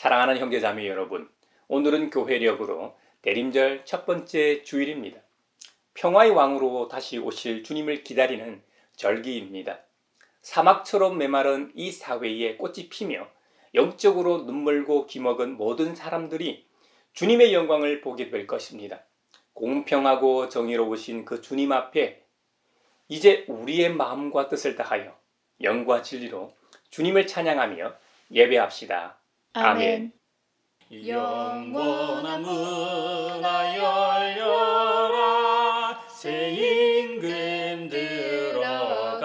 사랑하는 형제자매 여러분, 오늘은 교회력으로 대림절 첫 번째 주일입니다. 평화의 왕으로 다시 오실 주님을 기다리는 절기입니다. 사막처럼 메마른 이 사회에 꽃이 피며 영적으로 눈멀고 기먹은 모든 사람들이 주님의 영광을 보게 될 것입니다. 공평하고 정의로우신 그 주님 앞에 이제 우리의 마음과 뜻을 다하여 영과 진리로 주님을 찬양하며 예배합시다. 아멘. 영원한 문화 열려라, 새 임금 들어가신다.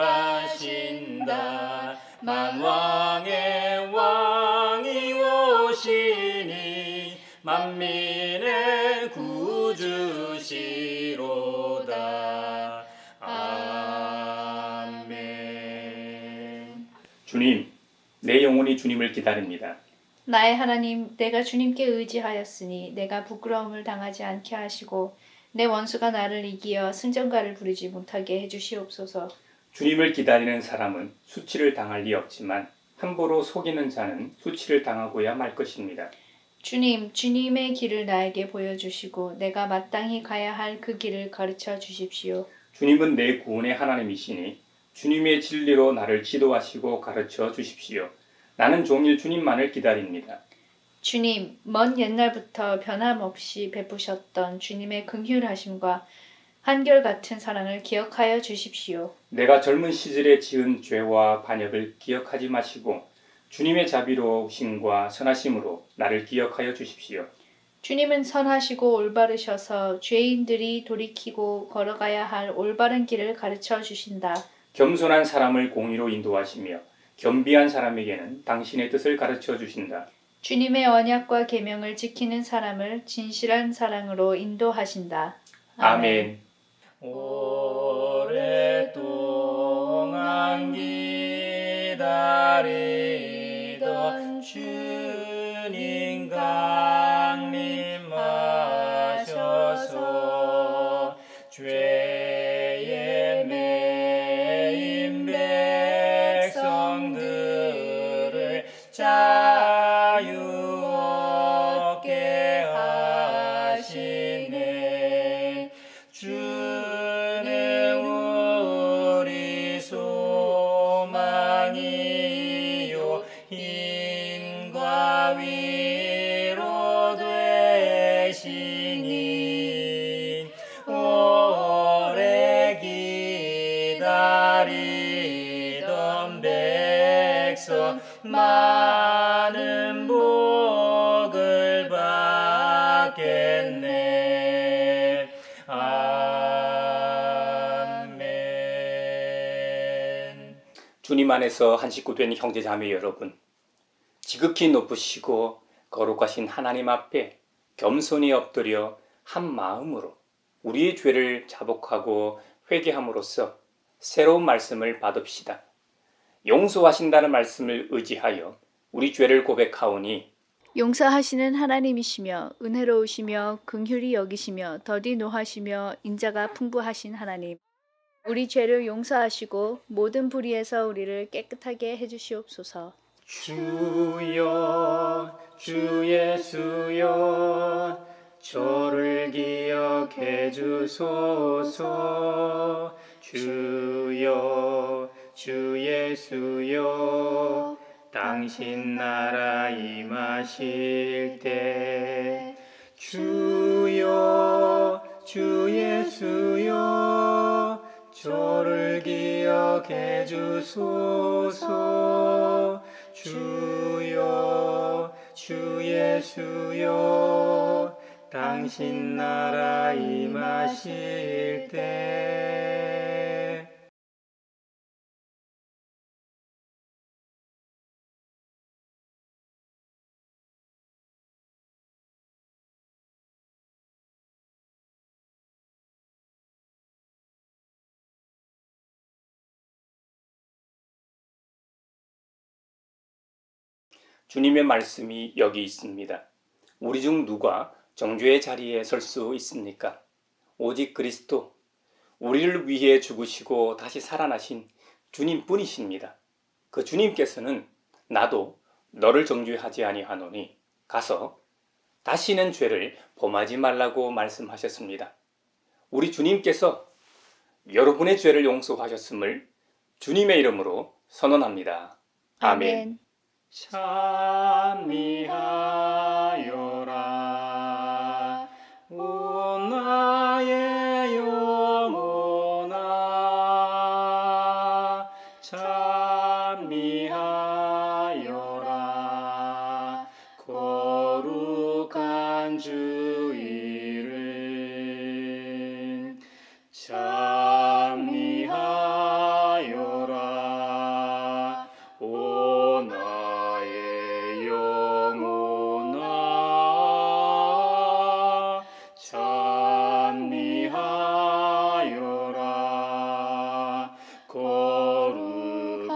만왕의 왕이 오시니 만민의 구주시로다. 아멘. 주님, 내 영혼이 주님을 기다립니다. 나의 하나님, 내가 주님께 의지하였으니 내가 부끄러움을 당하지 않게 하시고 내 원수가 나를 이기어 승전가를 부리지 못하게 해주시옵소서. 주님을 기다리는 사람은 수치를 당할 리 없지만 함부로 속이는 자는 수치를 당하고야 말 것입니다. 주님, 주님의 길을 나에게 보여주시고 내가 마땅히 가야 할 그 길을 가르쳐 주십시오. 주님은 내 구원의 하나님이시니 주님의 진리로 나를 지도하시고 가르쳐 주십시오. 나는 종일 주님만을 기다립니다. 주님, 먼 옛날부터 변함없이 베푸셨던 주님의 긍휼하심과 한결같은 사랑을 기억하여 주십시오. 내가 젊은 시절에 지은 죄와 반역을 기억하지 마시고 주님의 자비로우심과 선하심으로 나를 기억하여 주십시오. 주님은 선하시고 올바르셔서 죄인들이 돌이키고 걸어가야 할 올바른 길을 가르쳐 주신다. 겸손한 사람을 공의로 인도하시며 겸비한 사람에게는 당신의 뜻을 가르쳐 주신다. 주님의 언약과 계명을 지키는 사람을 진실한 사랑으로 인도하신다. 아멘. 오랫동안 기다리던 주님 강림하셔서 죄에 매인 백성들을 자유 얻게 하시네. 주는 우리 소망이요 힘과 위로 되시니 오래 기다리던 백성 많은 복을 받겠네. 아멘. 주님 안에서 한 식구 된 형제자매 여러분, 지극히 높으시고 거룩하신 하나님 앞에 겸손히 엎드려 한 마음으로 우리의 죄를 자복하고 회개함으로써 새로운 말씀을 받읍시다. 용서하신다는 말씀을 의지하여 우리 죄를 고백하오니 용서하시는 하나님이시며 은혜로우시며 긍휼히 여기시며 더디 노하시며 인자가 풍부하신 하나님, 우리 죄를 용서하시고 모든 불의에서 우리를 깨끗하게 해주시옵소서. 주여, 주 예수여, 저를 기억해 주소서. 주여, 주 예수여, 당신 나라 임하실 때. 주여, 주 예수여, 저를 기억해 주소서. 주여, 주 예수여, 당신 나라 임하실 때. 주님의 말씀이 여기 있습니다. 우리 중 누가 정죄의 자리에 설 수 있습니까? 오직 그리스도, 우리를 위해 죽으시고 다시 살아나신 주님뿐이십니다. 그 주님께서는 나도 너를 정죄하지 아니하노니 가서 다시는 죄를 범하지 말라고 말씀하셨습니다. 우리 주님께서 여러분의 죄를 용서하셨음을 주님의 이름으로 선언합니다. 아멘. 찬미하여라 오 나의 영혼아 찬미하여라 거룩한 주 이름 찬미하여라 오 나의 영혼아 찬미하여라 거룩한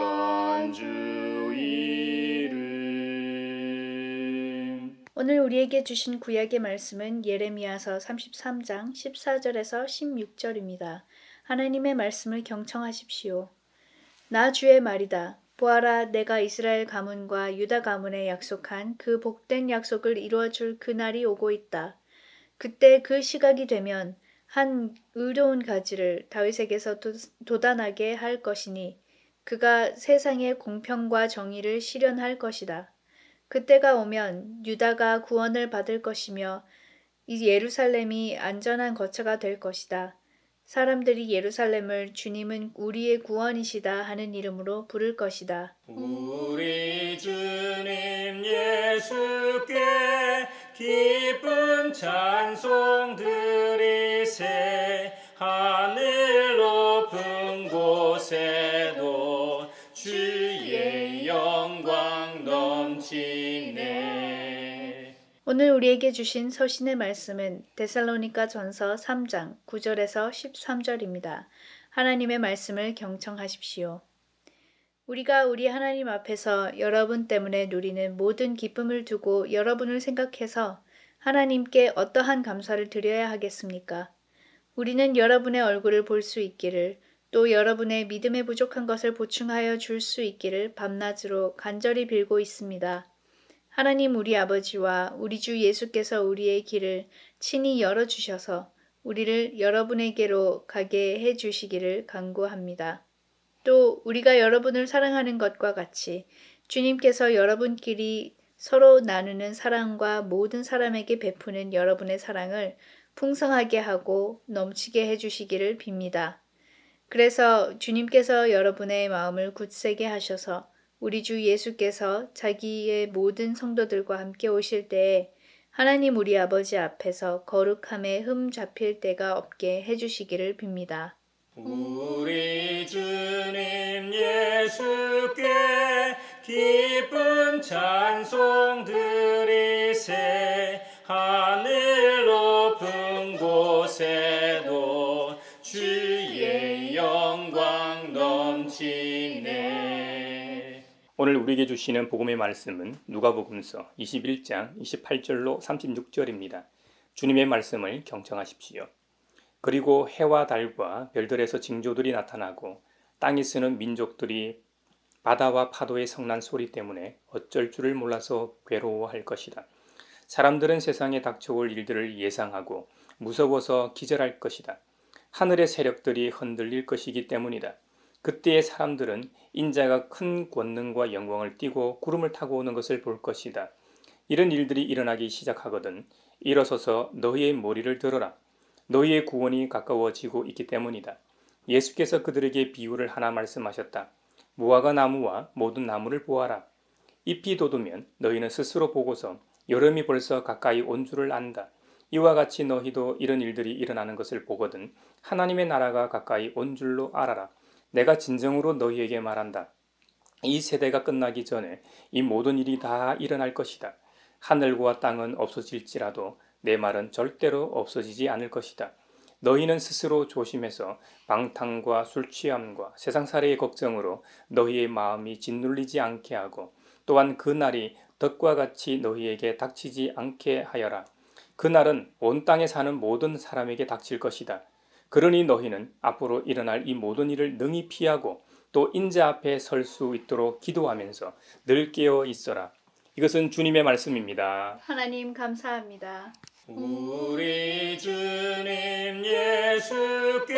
주 이름. 오늘 우리에게 주신 구약의 말씀은 예레미야서 33장 14절에서 16절입니다. 하나님의 말씀을 경청하십시오. 나 주의 말이다. 보아라, 내가 이스라엘 가문과 유다 가문에 약속한 그 복된 약속을 이루어줄 그날이 오고 있다. 그때 그 시각이 되면 한 의로운 가지를 다윗에게서 돋아나게 할 것이니 그가 세상의 공평과 정의를 실현할 것이다. 그때가 오면 유다가 구원을 받을 것이며 이 예루살렘이 안전한 거처가 될 것이다. 사람들이 예루살렘을 주님은 우리의 구원이시다 하는 이름으로 부를 것이다. 우리 주님 예수께 기쁜 찬송 드리세. 하늘 높은 곳에도 주의 영광 넘치네. 오늘 우리에게 주신 서신의 말씀은 데살로니가 전서 3장 9절에서 13절입니다. 하나님의 말씀을 경청하십시오. 우리가 우리 하나님 앞에서 여러분 때문에 누리는 모든 기쁨을 두고 여러분을 생각해서 하나님께 어떠한 감사를 드려야 하겠습니까? 우리는 여러분의 얼굴을 볼 수 있기를, 또 여러분의 믿음에 부족한 것을 보충하여 줄 수 있기를 밤낮으로 간절히 빌고 있습니다. 하나님 우리 아버지와 우리 주 예수께서 우리의 길을 친히 열어주셔서 우리를 여러분에게로 가게 해주시기를 간구합니다. 또 우리가 여러분을 사랑하는 것과 같이 주님께서 여러분끼리 서로 나누는 사랑과 모든 사람에게 베푸는 여러분의 사랑을 풍성하게 하고 넘치게 해주시기를 빕니다. 그래서 주님께서 여러분의 마음을 굳세게 하셔서 우리 주 예수께서 자기의 모든 성도들과 함께 오실 때에 하나님 우리 아버지 앞에서 거룩함에 흠 잡힐 때가 없게 해주시기를 빕니다. 우리 주님 예수께 기쁜 찬송 드리세. 하늘 높은 곳에도 주의 영광 넘치네. 오늘 우리에게 주시는 복음의 말씀은 누가복음서 21장 28절로 36절입니다. 주님의 말씀을 경청하십시오. 그리고 해와 달과 별들에서 징조들이 나타나고 땅에 쓰는 민족들이 바다와 파도의 성난 소리 때문에 어쩔 줄을 몰라서 괴로워할 것이다. 사람들은 세상에 닥쳐올 일들을 예상하고 무서워서 기절할 것이다. 하늘의 세력들이 흔들릴 것이기 때문이다. 그때의 사람들은 인자가 큰 권능과 영광을 띠고 구름을 타고 오는 것을 볼 것이다. 이런 일들이 일어나기 시작하거든 일어서서 너희의 머리를 들어라. 너희의 구원이 가까워지고 있기 때문이다. 예수께서 그들에게 비유를 하나 말씀하셨다. 무화과 나무와 모든 나무를 보아라. 잎이 돋으면 너희는 스스로 보고서 여름이 벌써 가까이 온 줄을 안다. 이와 같이 너희도 이런 일들이 일어나는 것을 보거든 하나님의 나라가 가까이 온 줄로 알아라. 내가 진정으로 너희에게 말한다. 이 세대가 끝나기 전에 이 모든 일이 다 일어날 것이다. 하늘과 땅은 없어질지라도 내 말은 절대로 없어지지 않을 것이다. 너희는 스스로 조심해서 방탕과 술 취함과 세상살이의 걱정으로 너희의 마음이 짓눌리지 않게 하고 또한 그 날이 덫과 같이 너희에게 닥치지 않게 하여라. 그 날은 온 땅에 사는 모든 사람에게 닥칠 것이다. 그러니 너희는 앞으로 일어날 이 모든 일을 능히 피하고 또 인자 앞에 설 수 있도록 기도하면서 늘 깨어 있어라. 이것은 주님의 말씀입니다. 하나님 감사합니다. 우리 주님 예수께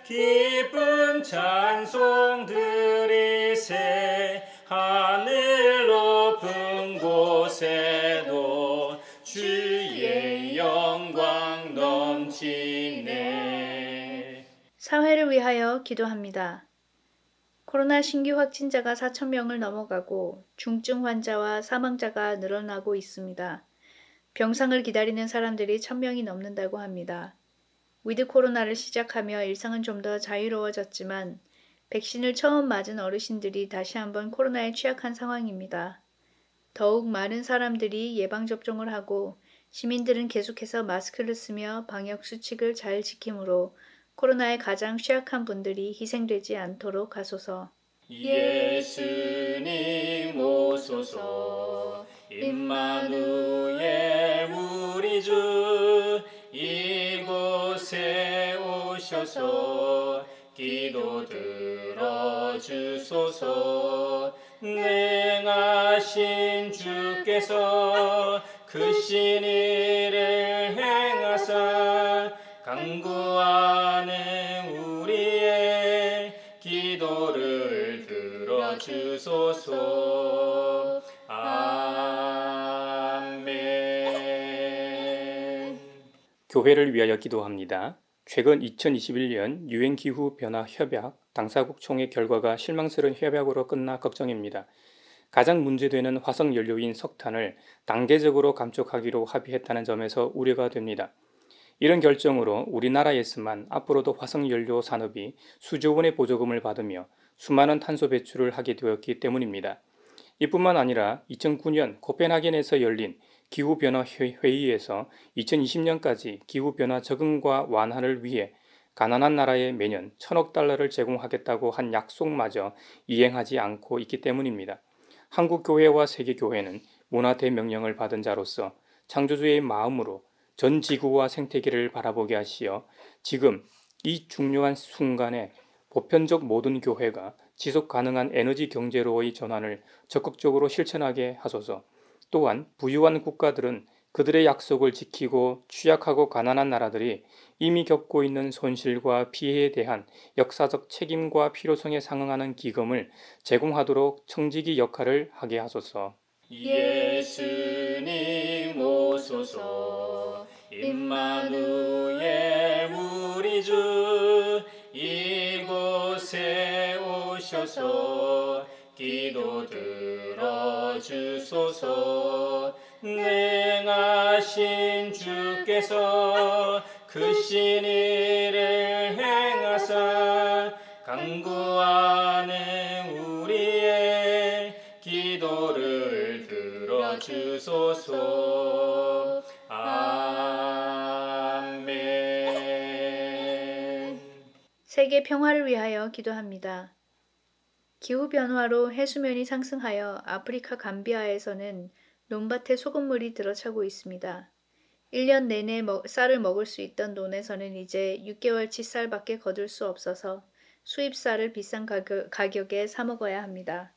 기쁜 찬송 드리세. 하늘 높은 곳에도 주의 영광 넘치네. 사회를 위하여 기도합니다. 코로나 신규 확진자가 4,000명을 넘어가고 중증 환자와 사망자가 늘어나고 있습니다. 병상을 기다리는 사람들이 1,000명이 넘는다고 합니다. 위드 코로나를 시작하며 일상은 좀 더 자유로워졌지만 백신을 처음 맞은 어르신들이 다시 한번 코로나에 취약한 상황입니다. 더욱 많은 사람들이 예방접종을 하고 시민들은 계속해서 마스크를 쓰며 방역 수칙을 잘 지키므로 코로나에 가장 취약한 분들이 희생되지 않도록 하소서. 예수님 오소서. 임마누엘 우리 주 이곳에 오셔서 기도 들어주소서. 능하신 주께서 크신 일을 행하사 간구하는 우리의 기도를 들어주소서. 아멘. 교회를 위하여 기도합니다. 최근 2021년 유행기후 변화 협약 당사국 총회 결과가 실망스러운 협약으로 끝나 걱정입니다. 가장 문제되는 화석연료인 석탄을 단계적으로 감축하기로 합의했다는 점에서 우려가 됩니다. 이런 결정으로 우리나라에서만 앞으로도 화석연료 산업이 수조 원의 보조금을 받으며 수많은 탄소 배출을 하게 되었기 때문입니다. 이뿐만 아니라 2009년 코펜하겐에서 열린 기후변화 회의에서 2020년까지 기후변화 적응과 완화를 위해 가난한 나라에 매년 1,000억 달러를 제공하겠다고 한 약속마저 이행하지 않고 있기 때문입니다. 한국교회와 세계교회는 문화대명령을 받은 자로서 창조주의 마음으로 전 지구와 생태계를 바라보게 하시어 지금 이 중요한 순간에 보편적 모든 교회가 지속 가능한 에너지 경제로의 전환을 적극적으로 실천하게 하소서. 또한 부유한 국가들은 그들의 약속을 지키고 취약하고 가난한 나라들이 이미 겪고 있는 손실과 피해에 대한 역사적 책임과 필요성에 상응하는 기금을 제공하도록 청지기 역할을 하게 하소서. 예수님 오소서. 임마누엘 우리 주 이곳에 오셔서 기도 들어주소서. 능하신 주께서 크신 일을 행하사 간구하는 우리의 기도를 들어주소서. 아멘. 세계 평화를 위하여 기도합니다. 기후변화로 해수면이 상승하여 아프리카 감비아에서는 논밭에 소금물이 들어차고 있습니다. 1년 내내 쌀을 먹을 수 있던 논에서는 이제 6개월치 쌀밖에 거둘 수 없어서 수입 쌀을 비싼 가격에 사 먹어야 합니다.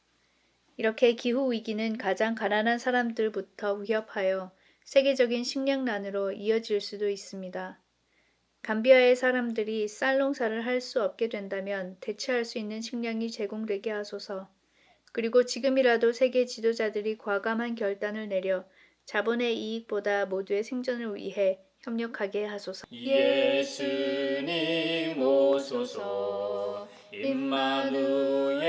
이렇게 기후위기는 가장 가난한 사람들부터 위협하여 세계적인 식량난으로 이어질 수도 있습니다. 감비아의 사람들이 쌀 농사를 할 수 없게 된다면 대체할 수 있는 식량이 제공되게 하소서. 그리고 지금이라도 세계 지도자들이 과감한 결단을 내려 자본의 이익보다 모두의 생존을 위해 협력하게 하소서. 예수님 오소서. 임마누엘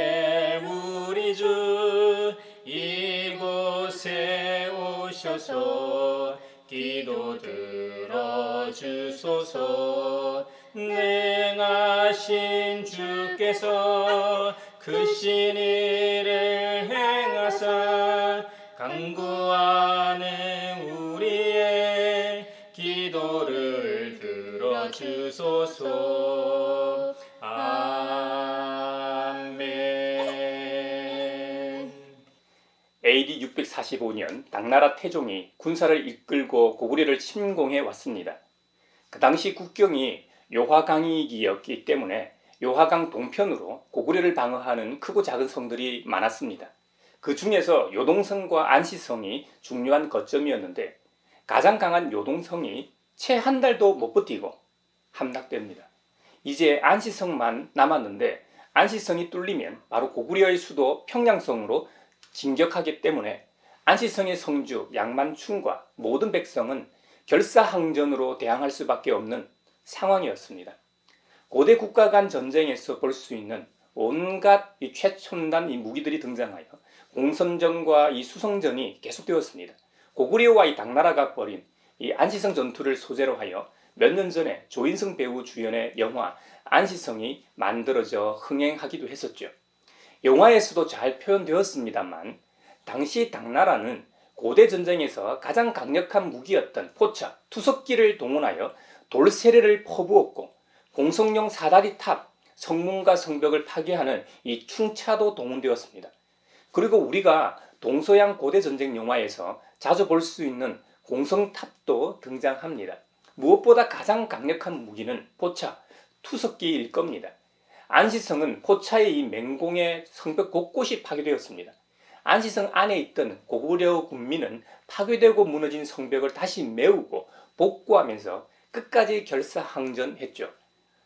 우리 주 이곳에 오셔서 기도 들어주소서. 능하신 주께서 크신 일을 행하사 간구하는 우리의 기도를 들어주소서. 아멘. AD 645년 당나라 태종이 군사를 이끌고 고구려를 침공해 왔습니다. 그 당시 국경이 요하강이었기 때문에 요하강 동편으로 고구려를 방어하는 크고 작은 성들이 많았습니다. 그 중에서 요동성과 안시성이 중요한 거점이었는데 가장 강한 요동성이 채 한 달도 못 버티고 함락됩니다. 이제 안시성만 남았는데 안시성이 뚫리면 바로 고구려의 수도 평양성으로 진격하기 때문에 안시성의 성주 양만춘과 모든 백성은 결사항전으로 대항할 수밖에 없는 상황이었습니다. 고대 국가 간 전쟁에서 볼 수 있는 온갖 이 최첨단 이 무기들이 등장하여 공선전과 이 수성전이 계속되었습니다. 고구려와 이 당나라가 벌인 이 안시성 전투를 소재로 하여 몇 년 전에 조인성 배우 주연의 영화 안시성이 만들어져 흥행하기도 했었죠. 영화에서도 잘 표현되었습니다만 당시 당나라는 고대 전쟁에서 가장 강력한 무기였던 포차, 투석기를 동원하여 돌세례를 퍼부었고 공성용 사다리 탑, 성문과 성벽을 파괴하는 이 충차도 동원되었습니다. 그리고 우리가 동서양 고대 전쟁 영화에서 자주 볼 수 있는 공성탑도 등장합니다. 무엇보다 가장 강력한 무기는 포차, 투석기일 겁니다. 안시성은 포차의 이 맹공의 성벽 곳곳이 파괴되었습니다. 안시성 안에 있던 고구려 군민은 파괴되고 무너진 성벽을 다시 메우고 복구하면서 끝까지 결사항전했죠.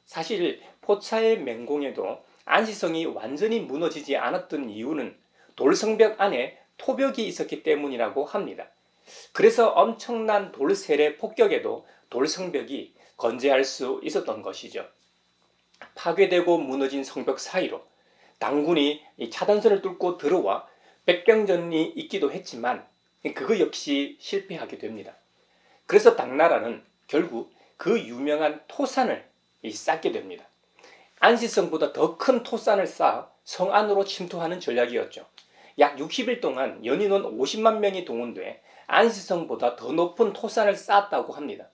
사실 포차의 맹공에도 안시성이 완전히 무너지지 않았던 이유는 돌성벽 안에 토벽이 있었기 때문이라고 합니다. 그래서 엄청난 돌세례 폭격에도 돌성벽이 건재할 수 있었던 것이죠. 파괴되고 무너진 성벽 사이로 당군이 차단선을 뚫고 들어와 백병전이 있기도 했지만 그거 역시 실패하게 됩니다. 그래서 당나라는 결국 그 유명한 토산을 쌓게 됩니다. 안시성보다 더 큰 토산을 쌓아 성 안으로 침투하는 전략이었죠. 약 60일 동안 연인원 50만 명이 동원돼 안시성보다 더 높은 토산을 쌓았다고 합니다.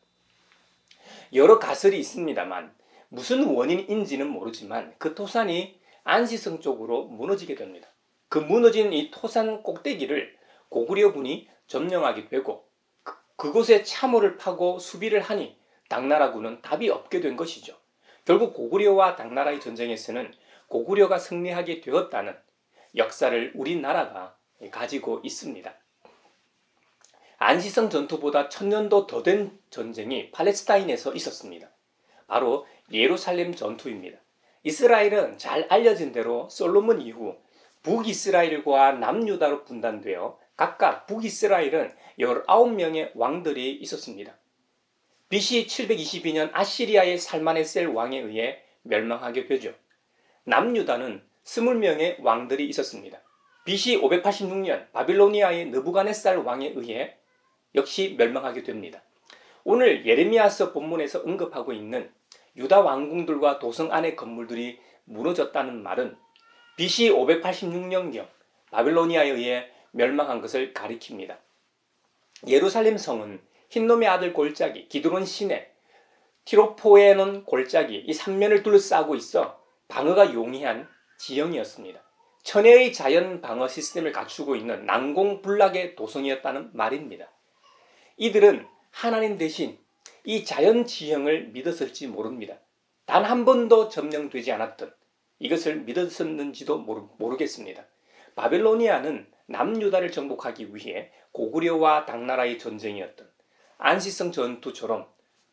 여러 가설이 있습니다만 무슨 원인인지는 모르지만 그 토산이 안시성 쪽으로 무너지게 됩니다. 그 무너진 이 토산 꼭대기를 고구려군이 점령하게 되고 그곳에 참호를 파고 수비를 하니 당나라군은 답이 없게 된 것이죠. 결국 고구려와 당나라의 전쟁에서는 고구려가 승리하게 되었다는 역사를 우리나라가 가지고 있습니다. 안시성 전투보다 1000년도 더 된 전쟁이 팔레스타인에서 있었습니다. 바로 예루살렘 전투입니다. 이스라엘은 잘 알려진 대로 솔로몬 이후 북이스라엘과 남유다로 분단되어 각각 북이스라엘은 19명의 왕들이 있었습니다. BC 722년 아시리아의 살마네셀 왕에 의해 멸망하게 되죠. 남유다는 20명의 왕들이 있었습니다. BC 586년 바빌로니아의 느부갓네살 왕에 의해 역시 멸망하게 됩니다. 오늘 예레미야서 본문에서 언급하고 있는 유다 왕궁들과 도성 안의 건물들이 무너졌다는 말은 BC 586년경 바빌로니아에 의해 멸망한 것을 가리킵니다. 예루살렘 성은 흰놈의 아들 골짜기, 기드론 시내, 티로포에논 골짜기 이 3면을 둘러싸고 있어 방어가 용이한 지형이었습니다. 천혜의 자연 방어 시스템을 갖추고 있는 난공불락의 도성이었다는 말입니다. 이들은 하나님 대신 이 자연 지형을 믿었을지 모릅니다. 단 한 번도 점령되지 않았던 이것을 믿었었는지도 모르겠습니다. 바빌로니아는 남유다를 정복하기 위해 고구려와 당나라의 전쟁이었던 안시성 전투처럼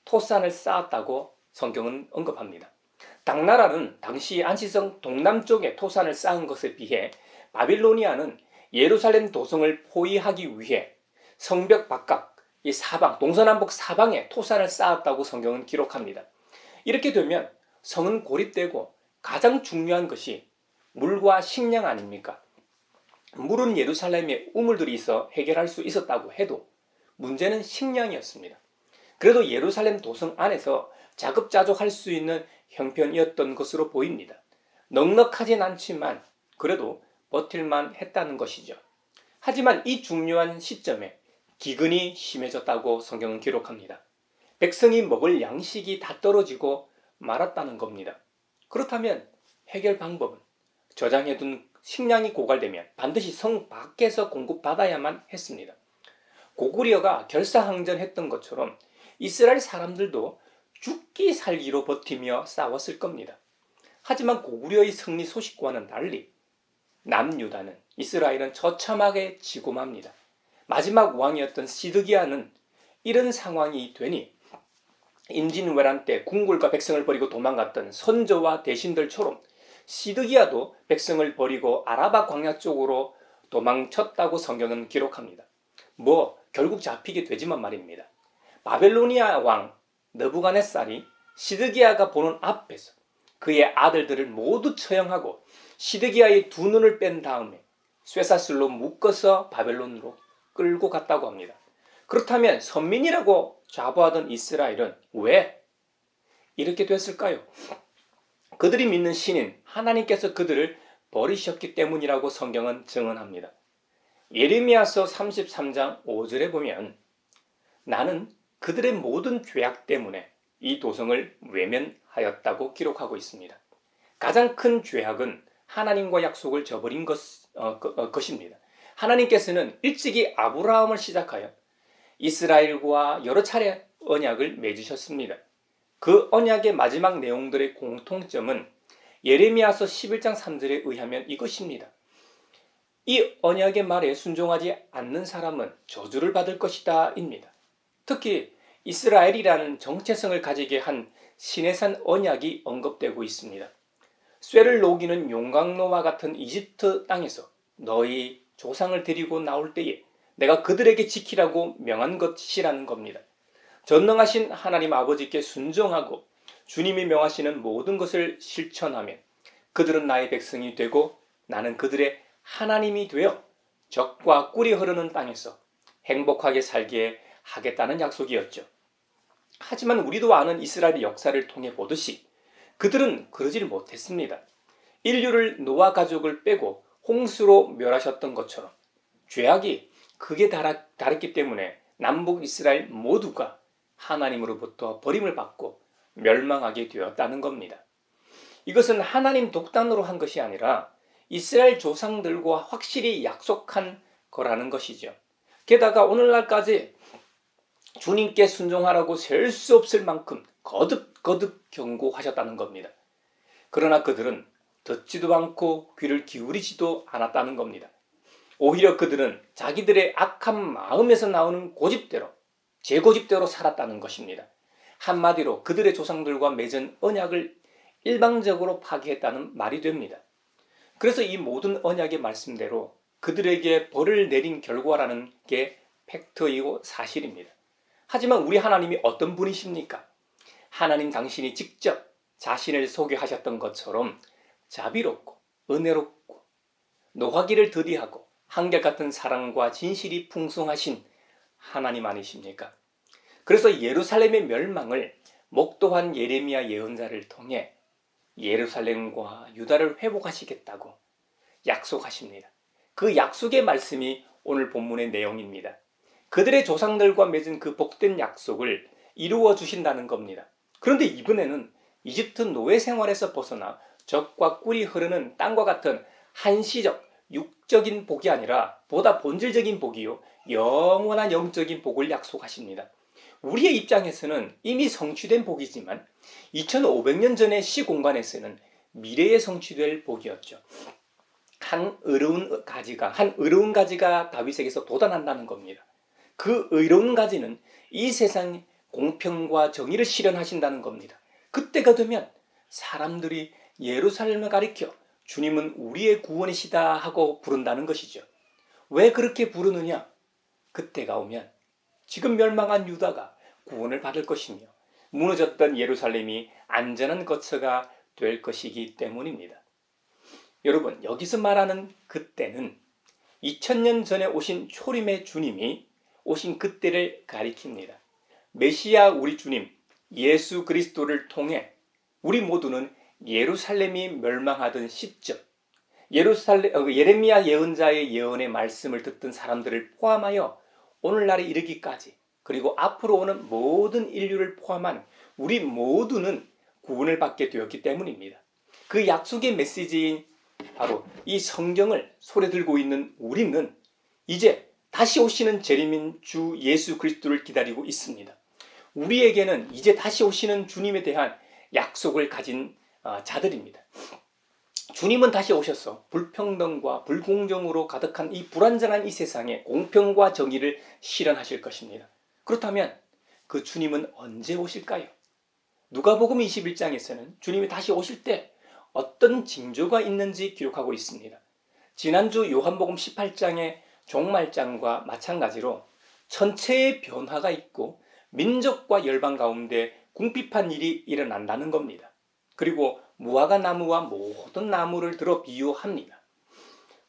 토산을 쌓았다고 성경은 언급합니다. 당나라는 당시 안시성 동남쪽에 토산을 쌓은 것에 비해 바빌로니아는 예루살렘 도성을 포위하기 위해 성벽 바깥 이 사방, 동서남북 사방에 토산을 쌓았다고 성경은 기록합니다. 이렇게 되면 성은 고립되고 가장 중요한 것이 물과 식량 아닙니까? 물은 예루살렘에 우물들이 있어 해결할 수 있었다고 해도 문제는 식량이었습니다. 그래도 예루살렘 도성 안에서 자급자족할 수 있는 형편이었던 것으로 보입니다. 넉넉하진 않지만 그래도 버틸만 했다는 것이죠. 하지만 이 중요한 시점에 기근이 심해졌다고 성경은 기록합니다. 백성이 먹을 양식이 다 떨어지고 말았다는 겁니다. 그렇다면 해결 방법은 저장해둔 식량이 고갈되면 반드시 성 밖에서 공급받아야만 했습니다. 고구려가 결사항전했던 것처럼 이스라엘 사람들도 죽기 살기로 버티며 싸웠을 겁니다. 하지만 고구려의 승리 소식과는 달리 남유다는 이스라엘은 처참하게 지고 맙니다. 마지막 왕이었던 시드기야는 이런 상황이 되니 임진왜란 때 궁궐과 백성을 버리고 도망갔던 선조와 대신들처럼 시드기야도 백성을 버리고 아라바 광야 쪽으로 도망쳤다고 성경은 기록합니다. 결국 잡히게 되지만 말입니다. 바벨로니아 왕 느부갓네살이 시드기야가 보는 앞에서 그의 아들들을 모두 처형하고 시드기야의 두 눈을 뺀 다음에 쇠사슬로 묶어서 바벨론으로 끌고 갔다고 합니다. 그렇다면 선민이라고 자부하던 이스라엘은 왜 이렇게 됐을까요? 그들이 믿는 신인 하나님께서 그들을 버리셨기 때문이라고 성경은 증언합니다. 예레미야서 33장 5절에 보면 나는 그들의 모든 죄악 때문에 이 도성을 외면하였다고 기록하고 있습니다. 가장 큰 죄악은 하나님과 약속을 저버린 것입니다. 하나님께서는 일찍이 아브라함을 시작하여 이스라엘과 여러 차례 언약을 맺으셨습니다. 그 언약의 마지막 내용들의 공통점은 예레미야서 11장 3절에 의하면 이것입니다. 이 언약의 말에 순종하지 않는 사람은 저주를 받을 것이다 입니다. 특히 이스라엘이라는 정체성을 가지게 한 시내산 언약이 언급되고 있습니다. 쇠를 녹이는 용광로와 같은 이집트 땅에서 너희 조상을 데리고 나올 때에 내가 그들에게 지키라고 명한 것이라는 겁니다. 전능하신 하나님 아버지께 순종하고 주님이 명하시는 모든 것을 실천하면 그들은 나의 백성이 되고 나는 그들의 하나님이 되어 적과 꿀이 흐르는 땅에서 행복하게 살게 하겠다는 약속이었죠. 하지만 우리도 아는 이스라엘의 역사를 통해 보듯이 그들은 그러질 못했습니다. 인류를 노아 가족을 빼고 홍수로 멸하셨던 것처럼 죄악이 극에 달했기 때문에 남북 이스라엘 모두가 하나님으로부터 버림을 받고 멸망하게 되었다는 겁니다. 이것은 하나님 독단으로 한 것이 아니라 이스라엘 조상들과 확실히 약속한 거라는 것이죠. 게다가 오늘날까지 주님께 순종하라고 셀 수 없을 만큼 거듭 경고하셨다는 겁니다. 그러나 그들은 듣지도 않고 귀를 기울이지도 않았다는 겁니다. 오히려 그들은 자기들의 악한 마음에서 나오는 고집대로, 제 고집대로 살았다는 것입니다. 한마디로 그들의 조상들과 맺은 언약을 일방적으로 파기했다는 말이 됩니다. 그래서 이 모든 언약의 말씀대로 그들에게 벌을 내린 결과라는 게 팩트이고 사실입니다. 하지만 우리 하나님이 어떤 분이십니까? 하나님 당신이 직접 자신을 소개하셨던 것처럼 자비롭고 은혜롭고 노하기를 더디하고 한결같은 사랑과 진실이 풍성하신 하나님 아니십니까? 그래서 예루살렘의 멸망을 목도한 예레미야 예언자를 통해 예루살렘과 유다를 회복하시겠다고 약속하십니다. 그 약속의 말씀이 오늘 본문의 내용입니다. 그들의 조상들과 맺은 그 복된 약속을 이루어 주신다는 겁니다. 그런데 이번에는 이집트 노예 생활에서 벗어나 적과 꿀이 흐르는 땅과 같은 한시적 육적인 복이 아니라 보다 본질적인 복이요 영원한 영적인 복을 약속하십니다. 우리의 입장에서는 이미 성취된 복이지만 2500년 전의 시공간에서는 미래에 성취될 복이었죠. 한 의로운 가지가 다윗에게서 돋아난다는 겁니다. 그 의로운 가지는 이 세상 공평과 정의를 실현하신다는 겁니다. 그때가 되면 사람들이 예루살렘을 가리켜 주님은 우리의 구원이시다 하고 부른다는 것이죠. 왜 그렇게 부르느냐? 그때가 오면 지금 멸망한 유다가 구원을 받을 것이며 무너졌던 예루살렘이 안전한 거처가 될 것이기 때문입니다. 여러분, 여기서 말하는 그때는 2000년 전에 오신 초림의 주님이 오신 그때를 가리킵니다. 메시아 우리 주님 예수 그리스도를 통해 우리 모두는 예루살렘이 멸망하던 시점, 예레미야 예언자의 예언의 말씀을 듣던 사람들을 포함하여 오늘날에 이르기까지 그리고 앞으로 오는 모든 인류를 포함한 우리 모두는 구원을 받게 되었기 때문입니다. 그 약속의 메시지인 바로 이 성경을 손에 들고 있는 우리는 이제 다시 오시는 재림인 주 예수 그리스도를 기다리고 있습니다. 우리에게는 이제 다시 오시는 주님에 대한 약속을 가진 자들입니다. 주님은 다시 오셔서 불평등과 불공정으로 가득한 이 불완전한 이 세상에 공평과 정의를 실현하실 것입니다. 그렇다면 그 주님은 언제 오실까요? 누가복음 21장에서는 주님이 다시 오실 때 어떤 징조가 있는지 기록하고 있습니다. 지난주 요한복음 18장의 종말장과 마찬가지로 천체의 변화가 있고 민족과 열방 가운데 궁핍한 일이 일어난다는 겁니다. 그리고 무화과 나무와 모든 나무를 들어 비유합니다.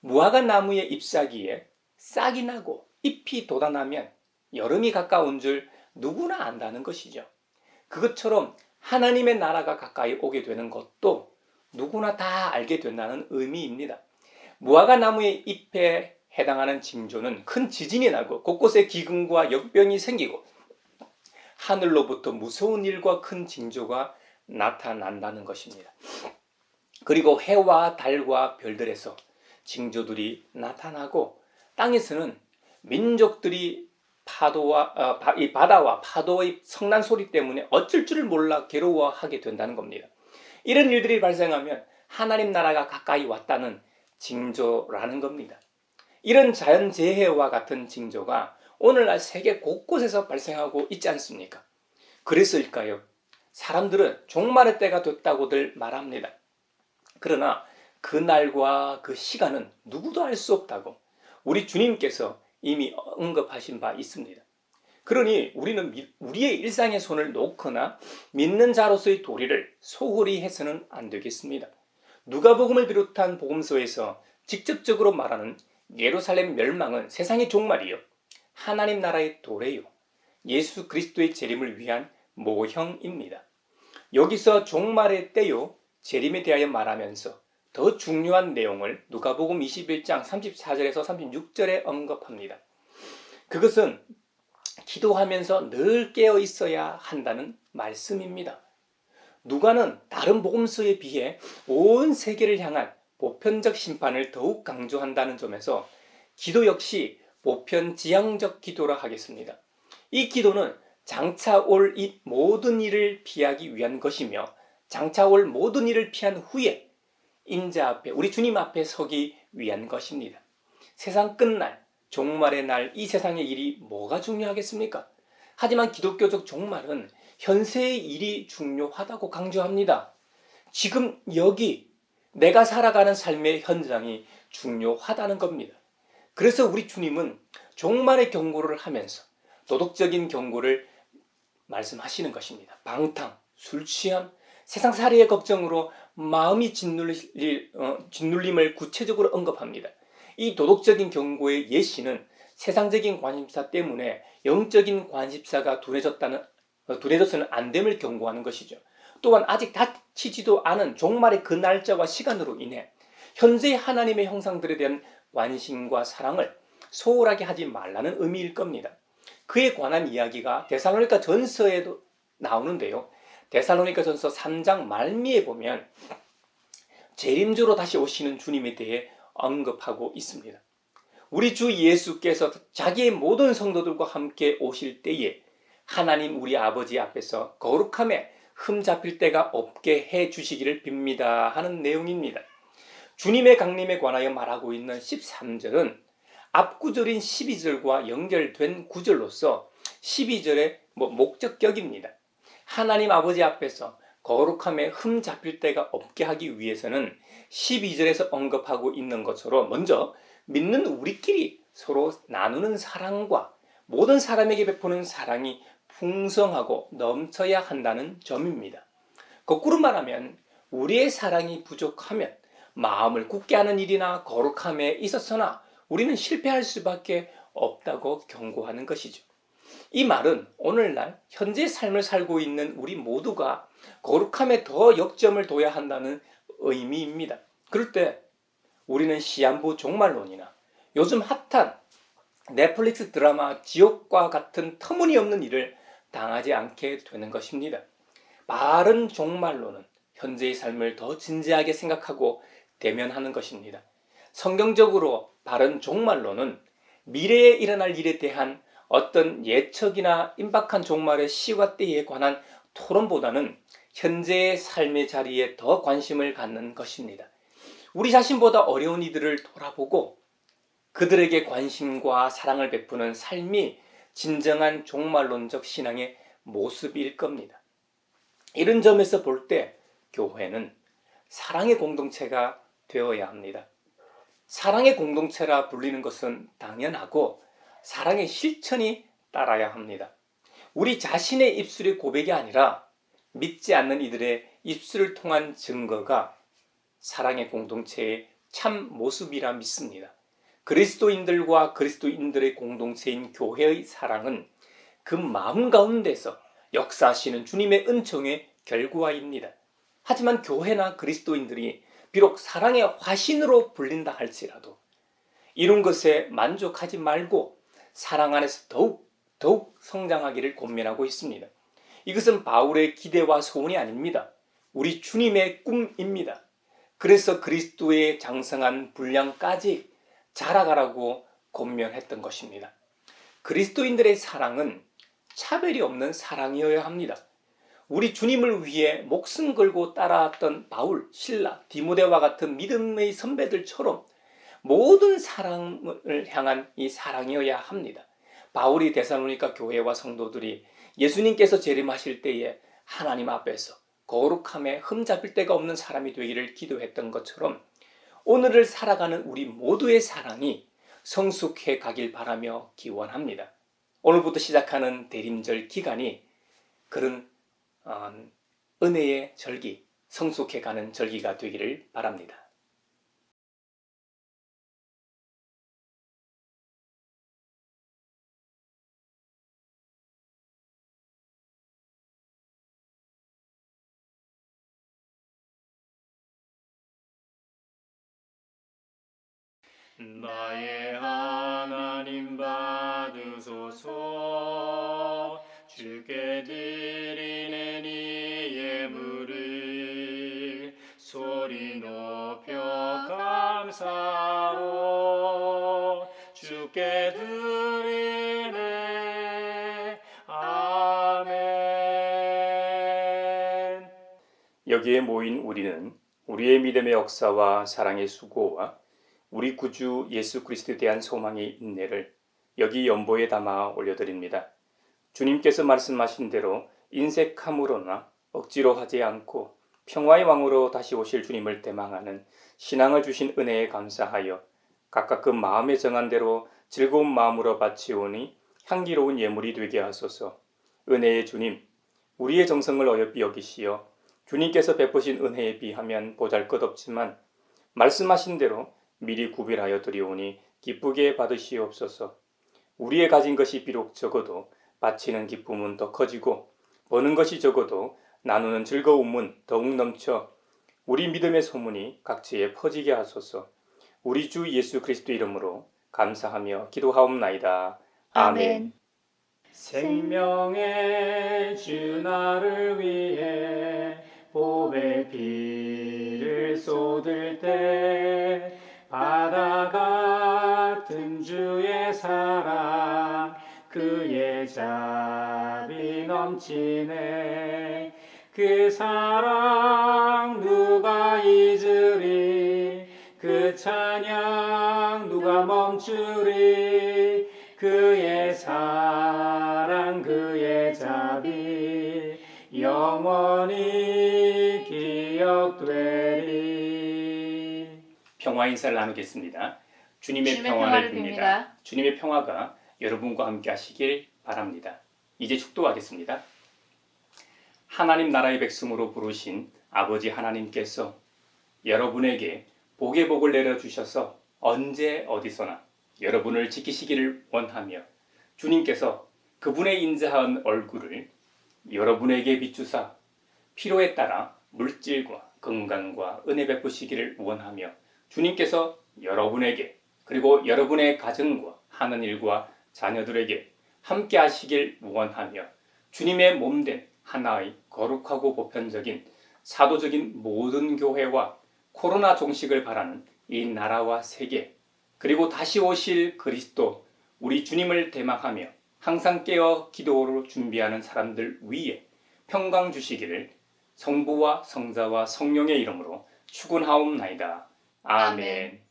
무화과 나무의 잎사귀에 싹이 나고 잎이 돋아나면 여름이 가까운 줄 누구나 안다는 것이죠. 그것처럼 하나님의 나라가 가까이 오게 되는 것도 누구나 다 알게 된다는 의미입니다. 무화과 나무의 잎에 해당하는 징조는 큰 지진이 나고 곳곳에 기근과 역병이 생기고 하늘로부터 무서운 일과 큰 징조가 나타난다는 것입니다. 그리고 해와 달과 별들에서 징조들이 나타나고 땅에서는 민족들이 이 바다와 파도의 성난 소리 때문에 어쩔 줄을 몰라 괴로워하게 된다는 겁니다. 이런 일들이 발생하면 하나님 나라가 가까이 왔다는 징조라는 겁니다. 이런 자연재해와 같은 징조가 오늘날 세계 곳곳에서 발생하고 있지 않습니까? 그래서일까요? 사람들은 종말의 때가 됐다고들 말합니다. 그러나 그 날과 그 시간은 누구도 알 수 없다고 우리 주님께서 이미 언급하신 바 있습니다. 그러니 우리는 우리의 일상에 손을 놓거나 믿는 자로서의 도리를 소홀히 해서는 안 되겠습니다. 누가복음을 비롯한 복음서에서 직접적으로 말하는 예루살렘 멸망은 세상의 종말이요, 하나님 나라의 도래요, 예수 그리스도의 재림을 위한 모형입니다. 여기서 종말의 때요, 재림에 대하여 말하면서 더 중요한 내용을 누가복음 21장 34절에서 36절에 언급합니다. 그것은 기도하면서 늘 깨어 있어야 한다는 말씀입니다. 누가는 다른 복음서에 비해 온 세계를 향한 보편적 심판을 더욱 강조한다는 점에서 기도 역시 보편지향적 기도라 하겠습니다. 이 기도는 장차 올 이 모든 일을 피하기 위한 것이며 장차 올 모든 일을 피한 후에 인자 앞에 우리 주님 앞에 서기 위한 것입니다. 세상 끝날 종말의 날 이 세상의 일이 뭐가 중요하겠습니까? 하지만 기독교적 종말은 현세의 일이 중요하다고 강조합니다. 지금 여기 내가 살아가는 삶의 현장이 중요하다는 겁니다. 그래서 우리 주님은 종말의 경고를 하면서 도덕적인 경고를 말씀하시는 것입니다. 방탕, 술 취함, 세상살이의 걱정으로 마음이 짓눌림을 구체적으로 언급합니다. 이 도덕적인 경고의 예시는 세상적인 관심사 때문에 영적인 관심사가 둔해져서는 안 됨을 경고하는 것이죠. 또한 아직 닥치지도 않은 종말의 그 날짜와 시간으로 인해 현재의 하나님의 형상들에 대한 관심과 사랑을 소홀하게 하지 말라는 의미일 겁니다. 그에 관한 이야기가 데살로니가 전서에도 나오는데요. 데살로니가 전서 3장 말미에 보면 재림주로 다시 오시는 주님에 대해 언급하고 있습니다. 우리 주 예수께서 자기의 모든 성도들과 함께 오실 때에 하나님 우리 아버지 앞에서 거룩함에 흠 잡힐 때가 없게 해 주시기를 빕니다 하는 내용입니다. 주님의 강림에 관하여 말하고 있는 13절은 앞구절인 12절과 연결된 구절로서 12절의 목적격입니다. 하나님 아버지 앞에서 거룩함에 흠 잡힐 때가 없게 하기 위해서는 12절에서 언급하고 있는 것처럼 먼저 믿는 우리끼리 서로 나누는 사랑과 모든 사람에게 베푸는 사랑이 풍성하고 넘쳐야 한다는 점입니다. 거꾸로 말하면 우리의 사랑이 부족하면 마음을 굳게 하는 일이나 거룩함에 있어서나 우리는 실패할 수밖에 없다고 경고하는 것이죠. 이 말은 오늘날 현재 삶을 살고 있는 우리 모두가 거룩함에 더 역점을 둬야 한다는 의미입니다. 그럴 때 우리는 시한부 종말론이나 요즘 핫한 넷플릭스 드라마 지옥과 같은 터무니없는 일을 당하지 않게 되는 것입니다. 바른 종말론은 현재의 삶을 더 진지하게 생각하고 대면하는 것입니다. 성경적으로 바른 종말론은 미래에 일어날 일에 대한 어떤 예측이나 임박한 종말의 시와 때에 관한 토론보다는 현재의 삶의 자리에 더 관심을 갖는 것입니다. 우리 자신보다 어려운 이들을 돌아보고 그들에게 관심과 사랑을 베푸는 삶이 진정한 종말론적 신앙의 모습일 겁니다. 이런 점에서 볼 때 교회는 사랑의 공동체가 되어야 합니다. 사랑의 공동체라 불리는 것은 당연하고 사랑의 실천이 따라야 합니다. 우리 자신의 입술의 고백이 아니라 믿지 않는 이들의 입술을 통한 증거가 사랑의 공동체의 참 모습이라 믿습니다. 그리스도인들과 그리스도인들의 공동체인 교회의 사랑은 그 마음 가운데서 역사하시는 주님의 은총의 결과입니다. 하지만 교회나 그리스도인들이 비록 사랑의 화신으로 불린다 할지라도 이룬 것에 만족하지 말고 사랑 안에서 더욱 성장하기를 권면하고 있습니다. 이것은 바울의 기대와 소원이 아닙니다. 우리 주님의 꿈입니다. 그래서 그리스도의 장성한 분량까지 자라가라고 권면했던 것입니다. 그리스도인들의 사랑은 차별이 없는 사랑이어야 합니다. 우리 주님을 위해 목숨 걸고 따라왔던 바울, 실라, 디모데와 같은 믿음의 선배들처럼 모든 사람을 향한 이 사랑이어야 합니다. 바울이 데살로니가 교회와 성도들이 예수님께서 재림하실 때에 하나님 앞에서 거룩함에 흠잡을 데가 없는 사람이 되기를 기도했던 것처럼 오늘을 살아가는 우리 모두의 사랑이 성숙해 가길 바라며 기원합니다. 오늘부터 시작하는 대림절 기간이 그런 은혜의 절기, 성숙해 가는 절기가 되기를 바랍니다. 나의 하나님 받으소서. 주께 드리는 이 예물을 소리 높여 감사로 주께 드리네. 아멘. 여기에 모인 우리는 우리의 믿음의 역사와 사랑의 수고와 우리 구주 예수 그리스도에 대한 소망의 인내를 여기 연보에 담아 올려드립니다. 주님께서 말씀하신 대로 인색함으로나 억지로 하지 않고 평화의 왕으로 다시 오실 주님을 대망하는 신앙을 주신 은혜에 감사하여 각각 그 마음에 정한 대로 즐거운 마음으로 바치오니 향기로운 예물이 되게 하소서. 은혜의 주님, 우리의 정성을 어여삐 여기시어 주님께서 베푸신 은혜에 비하면 보잘것없지만 말씀하신 대로 미리 구별하여 드리오니 기쁘게 받으시옵소서. 우리의 가진 것이 비록 적어도 바치는 기쁨은 더 커지고 버는 것이 적어도 나누는 즐거움은 더욱 넘쳐 우리 믿음의 소문이 각지에 퍼지게 하소서. 우리 주 예수 그리스도 이름으로 감사하며 기도하옵나이다. 아멘. 생명의 주 나를 위해 보배 피를 쏟을 때 바다 같은 주의 사랑 그의 자비 넘치네. 그 사랑 누가 잊으리. 그 찬양 누가 멈추리. 그의 사랑 그의 자비 영원히 기억되리. 평화 인사를 나누겠습니다. 주님의 주님의 평화를 평화를 빕니다. 빕니다. 주님의 평화가 여러분과 함께 하시길 바랍니다. 이제 축도하겠습니다. 하나님 나라의 백성으로 부르신 아버지 하나님께서 여러분에게 복의 복을 내려주셔서 언제 어디서나 여러분을 지키시기를 원하며 주님께서 그분의 인자한 얼굴을 여러분에게 비추사 필요에 따라 물질과 건강과 은혜 베푸시기를 원하며 주님께서 여러분에게 그리고 여러분의 가정과 하는 일과 자녀들에게 함께 하시길 원하며 주님의 몸된 하나의 거룩하고 보편적인 사도적인 모든 교회와 코로나 종식을 바라는 이 나라와 세계 그리고 다시 오실 그리스도 우리 주님을 대망하며 항상 깨어 기도로 준비하는 사람들 위에 평강 주시기를 성부와 성자와 성령의 이름으로 축원하옵나이다. 아멘.